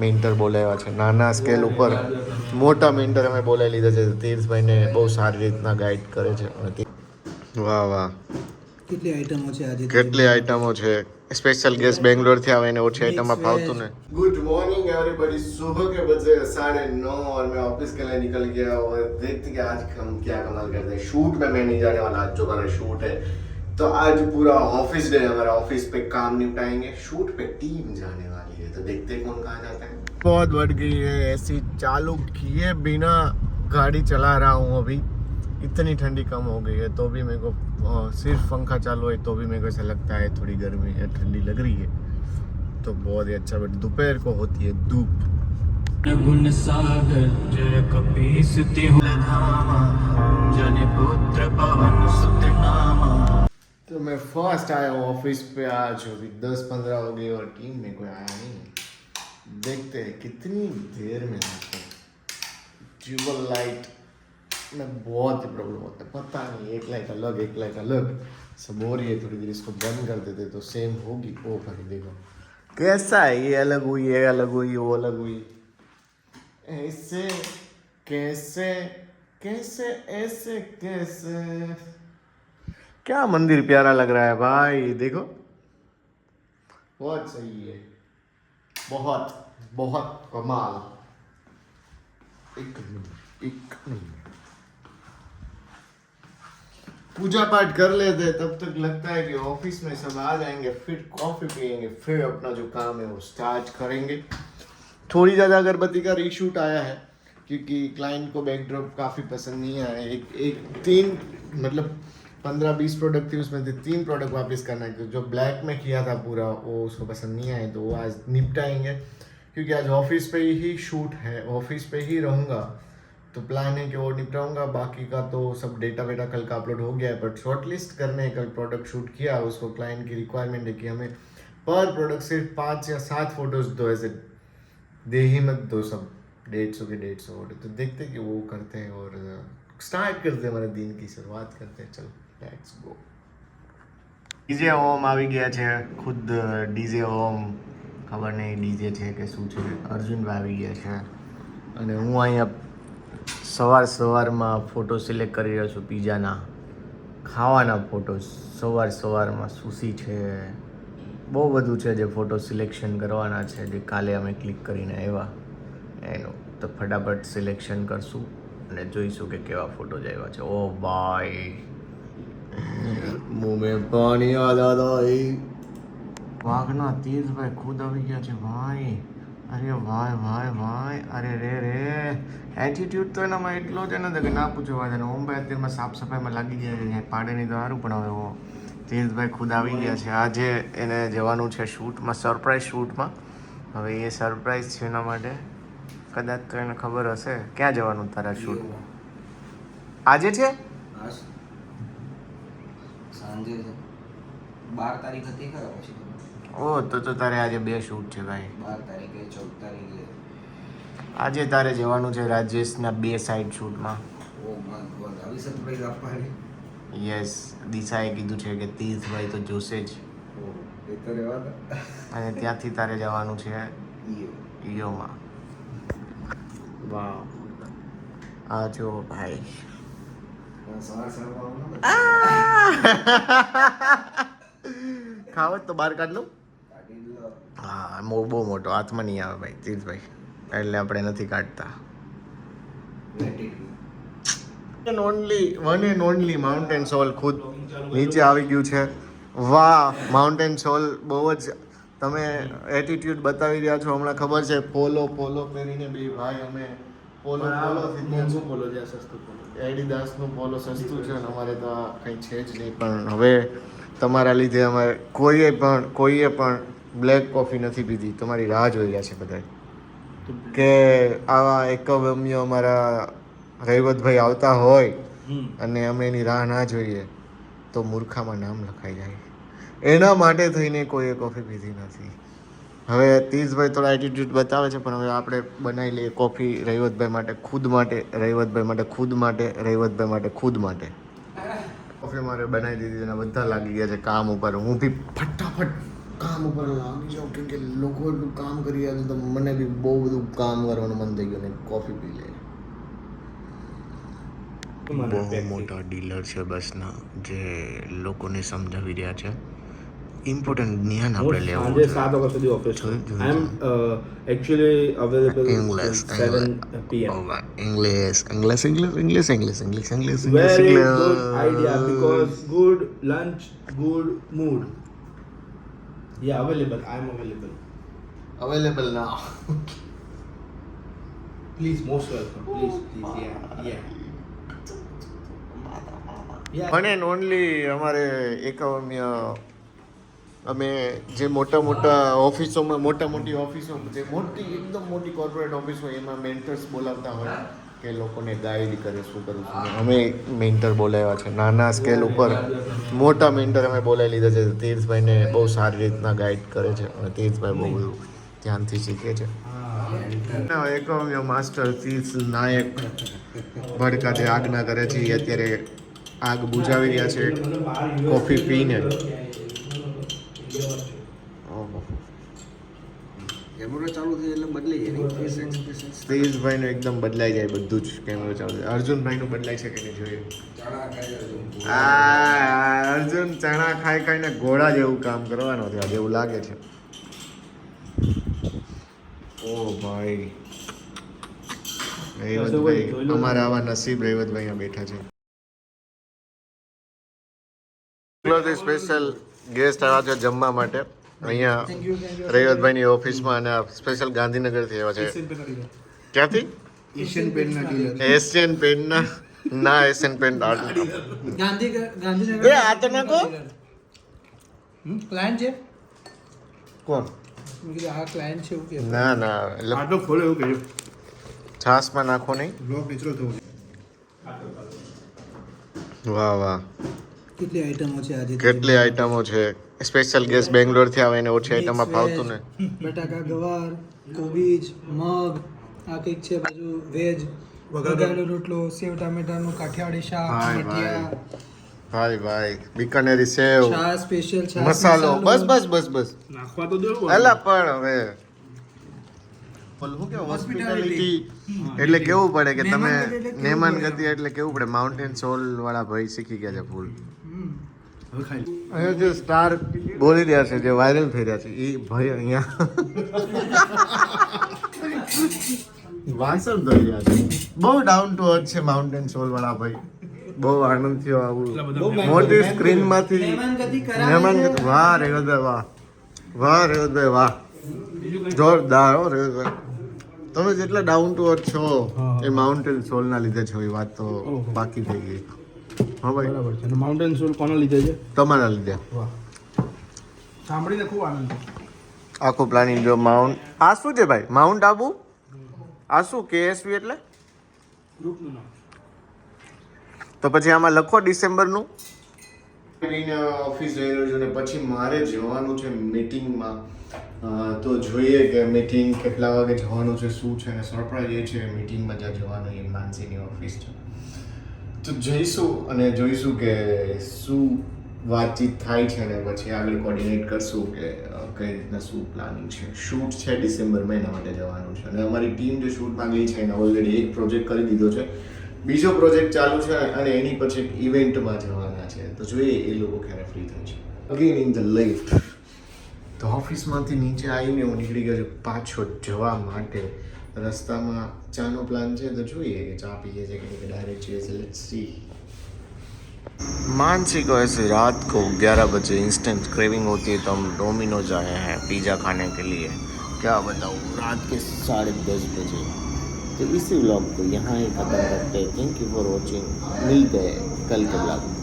Mentor બોલાવ્યા છે નાના સ્કેલ ઉપર, મોટા મેન્ટર અમે બોલાવી લીધા છે. તીર્થભાઈને બહુ સારી રીતના ગાઈડ કરે છે. વાહ વાહ, કેટલી આઈટમો છે આજે? કેટલી આઈટમો છે. સ્પેશિयल गेस्ट बेंगलोर થી આવે એને ઓછી आइटम में फालतू ने. Good morning everybody. सुबह के बजे 9:30 और मैं ऑफिस के लिए निकल गया और देखते कि आज हम क्या कमाल करते हैं. शूट में मैं नहीं जाने वाला, आज जो मेरा शूट है. तो आज पूरा ऑफिस डे हमारा, ऑफिस पे काम निपटाएंगे. शूट पे टीम जाने वाली है, तो देखते हैं कौन कहाँ जाता है. बहुत बढ़ गई है. ऐसी चालू किए बिना गाड़ी चला रहा हूँ अभी. इतनी ठंडी कम हो गई है तो भी मेरे को सिर्फ पंखा चालू है तो भी मेरे को ऐसा लगता है थोड़ी गर्मी है, ठंडी लग रही है. तो बहुत ही अच्छा, बट दोपहर को होती है धूप. गुण सागर जय कपीसति जन पुत्र पवन सुत नामा. तो मैं फर्स्ट आया हूँ ऑफिस पे आज. अभी 10-15 हो गई और टीम में कोई आया नहीं है. देखते हैं कितनी देर में आते हैं. ट्यूबल लाइट में बहुत ही प्रॉब्लम होता है, पता नहीं. एक लाइट अलग सब हो रही है. थोड़ी देर इसको बंद कर देते तो सेम होगी. ओ भाई देखो कैसा है, ये अलग हुई, ये अलग हुई, वो अलग हुई. ऐसे कैसे कैसे ऐसे कैसे. क्या मंदिर प्यारा लग रहा है भाई, देखो बहुत सही है. बहुत बहुत कमाल. एक नंबर. पूजा पाठ कर लेते हैं तब तक लगता है कि ऑफिस में सब आ जाएंगे, फिर कॉफी पियेंगे, फिर अपना जो काम है वो स्टार्ट करेंगे. थोड़ी ज़्यादा अगरबत्ती का रीशूट आया है क्योंकि क्लाइंट को बैकड्रॉप काफ़ी पसंद नहीं आया. एक 3 मतलब 15-20 प्रोडक्ट थी, उसमें से 3 प्रोडक्ट वापस करना है. जो ब्लैक में किया था पूरा वो उसको पसंद नहीं आए, तो वो आज निपटाएंगे क्योंकि आज ऑफिस पे ही शूट है, ऑफिस पे ही रहूँगा. तो प्लान है कि वो निपटाऊंगा. बाकी का तो सब डेटा वेटा कल का अपलोड हो गया है, बट शॉर्ट लिस्ट करने कल प्रोडक्ट शूट किया. उसको क्लाइंट की रिक्वायरमेंट है कि हमें पर प्रोडक्ट सिर्फ 5 या 7 फोटोज दो, ऐसे दे ही मत दो सब 150 के 150. तो देखते हैं कि वो करते हैं और स्टार्ट करते हैं, हमारे दिन की शुरुआत करते हैं. चलो लेट्स गो. ડીજે ઓમ આવી ગયા છે, ખુદ ડીજે ઓમ. ખબર નહીં ડીજે છે કે શું છે. અર્જુનભાઈ આવી ગયા છે અને હું અહીંયા સવારમાં ફોટો સિલેક્ટ કરી રહ્યો છું. પિઝાના ખાવાના ફોટો સવારમાં સુશી છે, બહુ બધું છે જે ફોટો સિલેક્શન કરવાના છે, જે કાલે અમે ક્લિક કરીને આવ્યા એનું. તો ફટાફટ સિલેક્શન કરશું અને જોઈશું કે કેવા ફોટો આવ્યા છે. ઓ ભાઈ મુંહ મેં પાણી આ દાદા. એ વાઘના તીર્થભાઈ ખુદ આવી ગયા છે ભાઈ. અરે ભાઈ અરે રે એટીટ્યુડ તો એનામાં એટલો જ નથી કે ના પૂછો વાત. અને ઓમભાઈ અત્યારમાં સાફ સફાઈમાં લાગી ગયા છે, પાડે નહીં તો સારું. પણ હવે તીર્થભાઈ ખુદ આવી ગયા છે. આજે એને જવાનું છે શૂટમાં, સરપ્રાઈઝ શૂટમાં. હવે એ સરપ્રાઈઝ છે એના માટે. કદાચ તો એને ખબર હશે. ક્યાં જવાનું તારા શૂટમાં? આજે છે, સાંજે 12 તારીખ હતી ખરા. પછી ઓ તો તારે આજે 2 શૂટ છે ભાઈ. 12 તારીખે 14 તારીખે. આજે તારે જવાનું છે રાજેશના 2 સાઈડ શૂટમાં. ઓ ભગવાન, આવી સરપ્રાઈઝ આપવાની. યસ, દિશાએ કીધું છે કે તીર્થભાઈ તો જોશે જ. ઓ એ તો રહેવા દે. અને ત્યાંથી તારે જવાનું છે ઈયોમાં. વાહ, આ જો ભાઈ. ખાવત તો બહાર કાઢ લઉં. હા, બહુ મોટો હાથમાં નહીં આવે ભાઈ તીર્થભાઈ, એટલે આપણે નથી કાઢતા. વન એન્ડ ઓનલી માઉન્ટેન સોલ ખુદ નીચે આવી ગયું છે. વાહ, માઉન્ટેન સોલ બહુ જ તમે એટીટ્યુડ બતાવી રહ્યા છો હમણાં. ખબર છે પોલો પહેરીને બી ભાઈ અમે પોલો છે, સસ્તું પોલો. એડિદાસનું પોલો સસ્તું છે અને અમારે તો આ કંઈ છે જ નહીં. પણ હવે તમારા લીધે અમારે કોઈએ પણ બ્લેક કોફી નથી પીધી. તમારી રાહ જોઈ રહ્યા છે બધા કે આવા એકવ્યમ્ય અમારા રૈવતભાઈ આવતા હોય અને અમે એની રાહ ના જોઈએ તો મૂર્ખામાં નામ લખાઈ જાય. એના માટે થઈને કોઈએ કોફી પીધી નથી. હવે તીર્થભાઈ થોડા એટીટ્યુડ બતાવે છે, પણ હવે આપણે બનાવી લઈએ કોફી રૈવતભાઈ માટે, ખુદ માટે, રૈવતભાઈ માટે, ખુદ માટે, રૈવતભાઈ માટે, ખુદ માટે. કોફી મારે બનાવી દીધી અને બધા લાગી ગયા છે કામ ઉપર. હું બી ફટાફટ કામ ઉપર લાગી જાઉં કેમ કે લોકો એટલું કામ કરી રહ્યા છે તો મને બી બહુ બધું કામ કરવાનું મન થઈ ગયું ને કોફી પી લે. બહુ મોટા ડીલર છે બસના જે લોકોને સમજાવી રહ્યા છે. ઇમ્પોર્ટન્ટ જ્ઞાન આપણે લેવું સાંજે 7 વાગ્યા સુધી office I am actually available English 7 PM. English Very good idea because good lunch, good mood. Yeah, available. I am available. Available ના Please, most welcome. Please. Yeah. One and only અમારે એકવમ્ય અમે જે મોટા ઓફિસોમાં મોટી ઓફિસો જે મોટી એકદમ મોટી કોર્પોરેટ ઓફિસ હોય એમાં મેન્ટર્સ બોલાવતા હોય કે લોકોને ગાઈડ કરે શું કરું છું નહીં. અમે મેન્ટર બોલાવ્યા છે નાના સ્કેલ ઉપર. મોટા મેન્ટર અમે બોલાવી લીધા છે. તીર્થભાઈને બહુ સારી રીતના ગાઈડ કરે છે અને તીર્થભાઈ બહુ બધું ધ્યાનથી શીખે છે. એકવમ્ય માસ્ટર તીર્થ નાયક ભડકા જે આજ્ઞા કરે છે એ અત્યારે આગ બુઝાવી રહ્યા છે કોફી પીને. કેમેરો ચાલુ થઈ એટલે બદલી જાય. તેજભાઈનું એકદમ બદલાઈ જાય બધું જ કેમેરો ચાલુ થાય. અર્જુનભાઈનું બદલાય છે કે નહીં જોઈએ. અર્જુન ચણા ખાઈને ઘોડા જેવું કામ કરવાનો છે આજે એવું લાગે છે. ઓ ભાઈ રૈવતભાઈ અમારા આવા નસીબ રૈવતભાઈ અહીંયા બેઠા છે. સ્પેશિયલ ગેસ્ટ આવ્યા છે જમવા માટે અહીંયા રૈવતભાઈની ઓફિસમાં અને સ્પેશિયલ ગાંધીનગરથી આવ્યા છે. ક્યાંથી? એશિયન પેન્ટના ડીલર. એશિયન પેન્ટના ના એશિયન પેન્ટ ગાંધીનગર આ તો નાખો. ક્લાયન્ટ છે કોણ? મેં કીધું આ ક્લાયન્ટ છે એવું કે ના એટલે આટલો ખોલે એવું કહ્યું. છાસમાં નાખો નહીં. બ્લોગ નેચરલ થવું. વાહ કેટલી આઈટમો છે આજે કેટલી આઈટમો છે. સ્પેશિયલ ગેસ્ટ બેંગ્લોરથી આવે એને ઓછી આઈટમમાં ફાવતું ને. બટાકા ગવાર કોબીજ મગ આ કંઈક છે બાજુ વેજ વઘારેલો રોટલો સેવ ટામેટાનું કાઠિયાવાડી શાક મઠિયા ભાઈ બીકાનેરી સેવ છાશ સ્પેશિયલ છાશ મસાલો બસ નાખવા તો દો. એલા પણ હવે ઓલું કે હોસ્પિટાલિટી એટલે કેવું પડે કે તમે મહેમાનગતિ એટલે કેવું પડે. માઉન્ટેન સોલ વાળા ભાઈ શીખી ગયા છે ફૂલ. હવે ખાઈ લો. અહીંયા જે સ્ટાર બોલી રહ્યા છે જે વાયરલ થઈ રહ્યા છે એ ભાઈ અહીંયા વાસણ ધરી રહ્યા છે. બહુ ડાઉન ટુ અર્થ છે માઉન્ટેન સોલ વાળા ભાઈ. બહુ આનંદ થયો આવું મોટી સ્ક્રીનમાંથી મહેમાનગતિ. વાહ રેવતભાઈ વાહ જોરદાર હો રેવતભાઈ. તમે જેટલા ડાઉન ટુ અર્થ છો એ માઉન્ટેન સોલના લીધે છો એ વાત તો બાકી થઈ ગઈ. હા ભાઈ બરાબર છે. અને માઉન્ટેન સોલ કોના લીધે છે? તમારા લીધે. વાહ, સાંભળીને ખૂબ આનંદ થયો. આખું પ્લાનિંગ જો માઉન્ટ આ શું છે ભાઈ? માઉન્ટ આબુ આ શું KSV એટલે? ગ્રુપનું નામ. તો પછી આમાં લખો ડિસેમ્બરનું. ઓફિસ જઈ રહ્યો છું ને પછી મારે જવાનું છે મીટિંગમાં. તો જોઈએ કે મીટિંગ કેટલા વાગે જવાનું છે શું છે. અને સરપ્રાઈઝ એ છે મીટિંગમાં જ્યાં જવાનું એ માનસીની ઓફિસ છે. તો જઈશું અને જોઈશું કે શું વાતચીત થાય છે ને પછી આગળ કોર્ડિનેટ કરશું કે કઈ રીતના શું પ્લાનિંગ છે. શૂટ છે ડિસેમ્બર મહિના માટે જવાનું છે અને અમારી ટીમ જે શૂટમાં ગઈ છે એને ઓલરેડી એક પ્રોજેક્ટ કરી દીધો છે. બીજો પ્રોજેક્ટ ચાલુ છે અને એની પછી એક ઇવેન્ટમાં જવાના છે. તો જોઈએ એ લોકો ક્યારે ફ્રી થાય છે. Again in the lift. તો ઓફિસમાંથી નીચે આવીને હું નીકળી ગયો છું પાછો જવા માટે. રસ્તામાં ચાનો પ્લાન છે તો જોઈએ કે ચા પીએ છે કે ડાયરેક્ટ જઈએ છે. Let's see. मानसी को ऐसे रात को 11 बजे इंस्टेंट क्रेविंग होती है तो हम डोमिनोज आए हैं पिज़्ज़ा खाने के लिए. क्या बताऊँ रात के 10:30 बजे. तो इसी व्लॉग को यहाँ ही ख़त्म करते हैं. Thank you for watching. मिलते हैं कल के व्लॉग में.